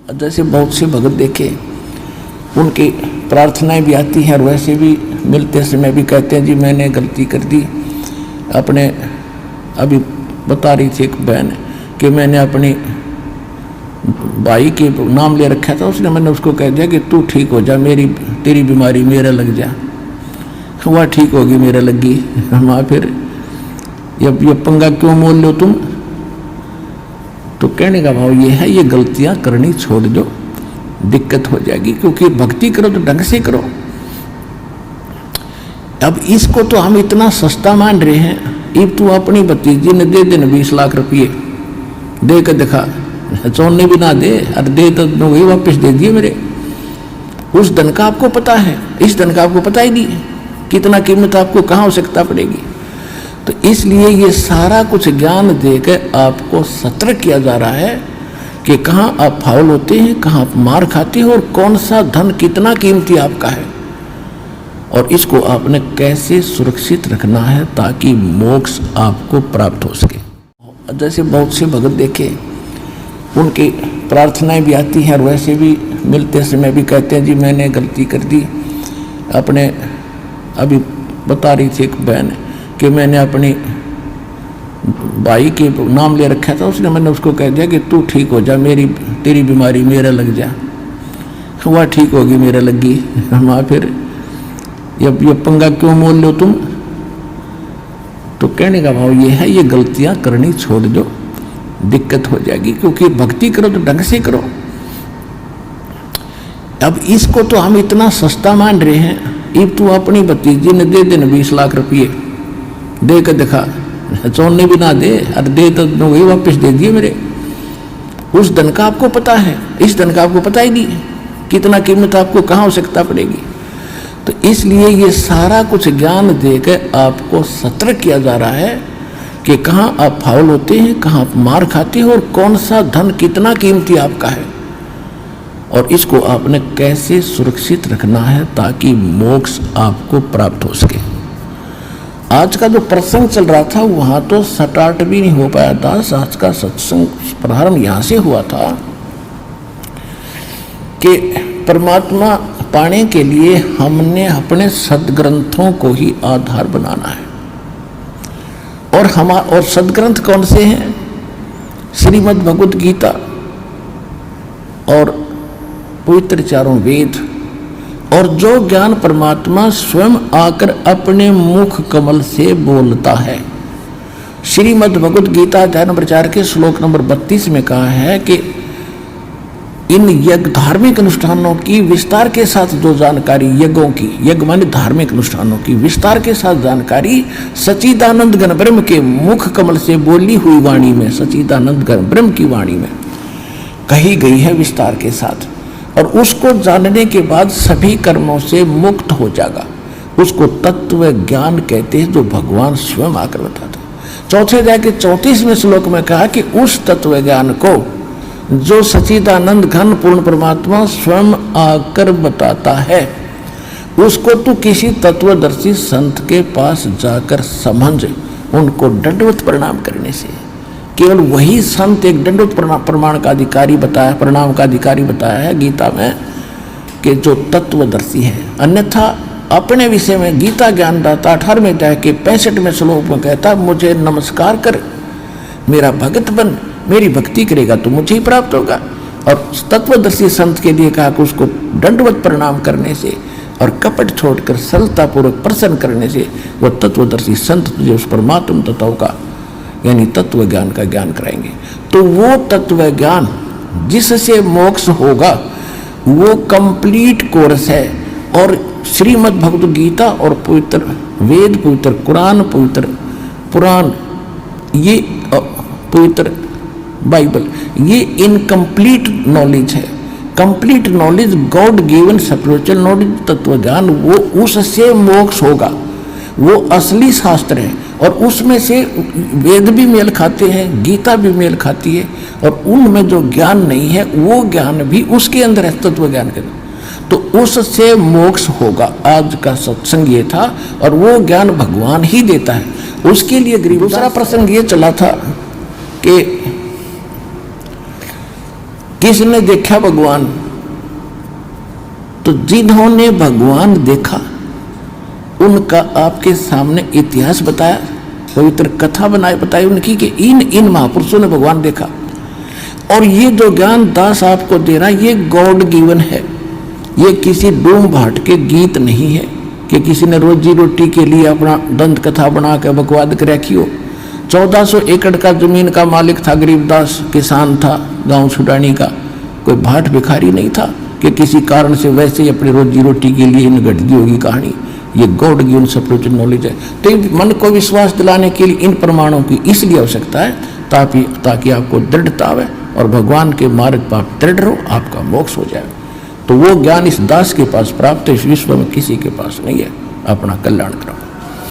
जैसे बहुत से भगत देखे, उनकी प्रार्थनाएं भी आती हैं और वैसे भी मिलते समय भी कहते हैं जी मैंने गलती कर दी। अपने अभी बता रही थी एक बहन कि मैंने अपनी भाई के नाम ले रखा था, मैंने उसको कह दिया कि तू ठीक हो जा, तेरी बीमारी मेरा लग जा। वह ठीक होगी मेरा लगी। माँ फिर ये पंगा क्यों मोल लो तुम? तो कहने का भाव ये है, ये गलतियां करनी छोड़ दो, दिक्कत हो जाएगी। क्योंकि भक्ति करो तो ढंग से करो। अब इसको तो हम इतना सस्ता मान रहे हैं। अब तू अपनी भतीजी ने दे देना 20 लाख रुपये, दे के दिखा, चौने भी ना दे, अरे दे तो वही वापस दे दिए मेरे। उस धन का आपको पता है, इस धन का आपको पता ही नहीं कितना कीमत आपको कहाँ आवश्यकता पड़ेगी। तो इसलिए ये सारा कुछ ज्ञान देकर आपको सतर्क किया जा रहा है कि कहाँ आप फाउल होते हैं, कहाँ आप मार खाते हो और कौन सा धन कितना कीमती आपका है और इसको आपने कैसे सुरक्षित रखना है ताकि मोक्ष आपको प्राप्त हो सके। जैसे बहुत से भगत देखे, उनकी प्रार्थनाएं भी आती हैं और वैसे भी मिलते समय भी कहते हैं जी मैंने गलती कर दी। अपने अभी बता रही थी एक बहन कि मैंने अपनी भाई के नाम ले रखा था, मैंने उसको कह दिया कि तू ठीक हो जा, तेरी बीमारी मेरा लग जा। वह ठीक होगी मेरा लगी। माँ फिर ये पंगा क्यों मोल लो तुम? तो कहने का भाव ये है, ये गलतियां करनी छोड़ दो, दिक्कत हो जाएगी। क्योंकि भक्ति करो तो ढंग से करो। अब इसको तो हम इतना सस्ता मान रहे हैं। अब तू अपनी भतीजी ने दे देना 20 लाख रुपये, दे के दिखा, चौने भी ना दे, अरे दे तो वही वापस दे दिए मेरे। उस धन का आपको पता है, इस धन का आपको पता ही नहीं कितना कीमत आपको कहाँ आवश्यकता पड़ेगी। तो इसलिए ये सारा कुछ ज्ञान देकर आपको सतर्क किया जा रहा है कि कहाँ आप फाउल होते हैं, कहाँ आप मार खाते हो और कौन सा धन कितना कीमती आपका है और इसको आपने कैसे सुरक्षित रखना है ताकि मोक्ष आपको प्राप्त हो सके। आज का जो प्रसंग चल रहा था वहाँ तो स्टार्ट भी नहीं हो पाया था। आज का सत्संग प्रारंभ यहाँ से हुआ था कि परमात्मा पाने के लिए हमने अपने सद्ग्रंथों को ही आधार बनाना है। और सद्ग्रंथ कौन से हैं? श्रीमद् भगवद गीता और पवित्र चारों वेद, और जो ज्ञान परमात्मा स्वयं आकर अपने मुख कमल से बोलता है। श्रीमद् भगवद गीता अध्याय नंबर 4 के श्लोक नंबर 32 में कहा है कि इन यज्ञ धार्मिक अनुष्ठानों की विस्तार के साथ जो जानकारी, यज्ञों की, यज्ञ माने धार्मिक अनुष्ठानों की विस्तार के साथ जानकारी सच्चिदानंद घन ब्रह्म के मुख कमल से बोली हुई वाणी में, सच्चिदानंद घन ब्रह्म की वाणी में कही गई है विस्तार के साथ। और उसको जानने के बाद सभी कर्मों से मुक्त हो जाएगा। उसको तत्व ज्ञान कहते हैं, जो भगवान स्वयं आकर बताते। चौथे अध्याय के 34वें श्लोक में कहा कि उस तत्व ज्ञान को जो सच्चिदानंद घन पूर्ण परमात्मा स्वयं आकर बताता है, उसको तू किसी तत्वदर्शी संत के पास जाकर समझ, उनको दंडवत प्रणाम करने से। केवल वही संत एक दंडवत प्रमाण का अधिकारी बताया, प्रणाम का अधिकारी बताया है गीता में कि जो तत्वदर्शी है। अन्यथा अपने विषय में गीता ज्ञानदाता 18वें अध्याय के 65वें श्लोक में कहता, मुझे नमस्कार कर, मेरा भगत बन, मेरी भक्ति करेगा तो मुझे ही प्राप्त होगा। और तत्वदर्शी संत के लिए कहा कि उसको दंडवत प्रणाम करने से और कपट छोड़कर सरलतापूर्वक प्रसन्न करने से वो तत्वदर्शी संत तुझे उस परमात्म तत्व का यानी तत्व ज्ञान का ज्ञान कराएंगे। तो वो तत्व ज्ञान जिससे मोक्ष होगा वो कंप्लीट कोर्स है। और श्रीमद् भगवद गीता और पवित्र वेद, पवित्र कुरान, पवित्र पुराण, ये पवित्र बाइबल, ये इनकम्प्लीट नॉलेज है। Complete knowledge, God given spiritual knowledge, तत्व ज्ञान, वो उससे मोक्ष होगा। वो असली शास्त्र है और उसमें से वेद भी मेल खाते हैं, गीता भी मेल खाती है, और उनमें जो ज्ञान नहीं है वो ज्ञान भी उसके अंदर है, तत्व ज्ञान के अंदर। तो उससे मोक्ष होगा। आज का सत्संग ये था और वो ज्ञान भगवान ही देता है। उसके लिए दूसरा प्रसंग ये चला था कि किसने देखा भगवान? तो जिन्होंने भगवान देखा उनका आपके सामने इतिहास बताया, पवित्र कथा बताई उनकी कि इन महापुरुषों ने भगवान देखा। और ये जो ज्ञान दास आपको दे रहा है ये गॉड गिवन है, ये किसी डूम भाट के गीत नहीं है कि किसी ने रोजी रोटी के लिए अपना दंत कथा बना के बकवाद कर रखी हो। 1400 एकड़ का जमीन का मालिक था गरीबदास, किसान था गांव छुटानी का, कोई भाट भिखारी नहीं था कि किसी कारण से वैसे ही अपनी रोजी रोटी के लिए इन घट दी होगी कहानी। ये गॉड गिवन स्पिरिचुअल नॉलेज है। तो मन को विश्वास दिलाने के लिए इन प्रमाणों की इसलिए आवश्यकता है ताकि आपको दृढ़ता आवे और भगवान के मार्ग पर आप दृढ़ रहो, आपका मोक्ष हो जाए। तो वो ज्ञान इस दास के पास प्राप्त है, इस विश्व में किसी के पास नहीं है। अपना कल्याण करो।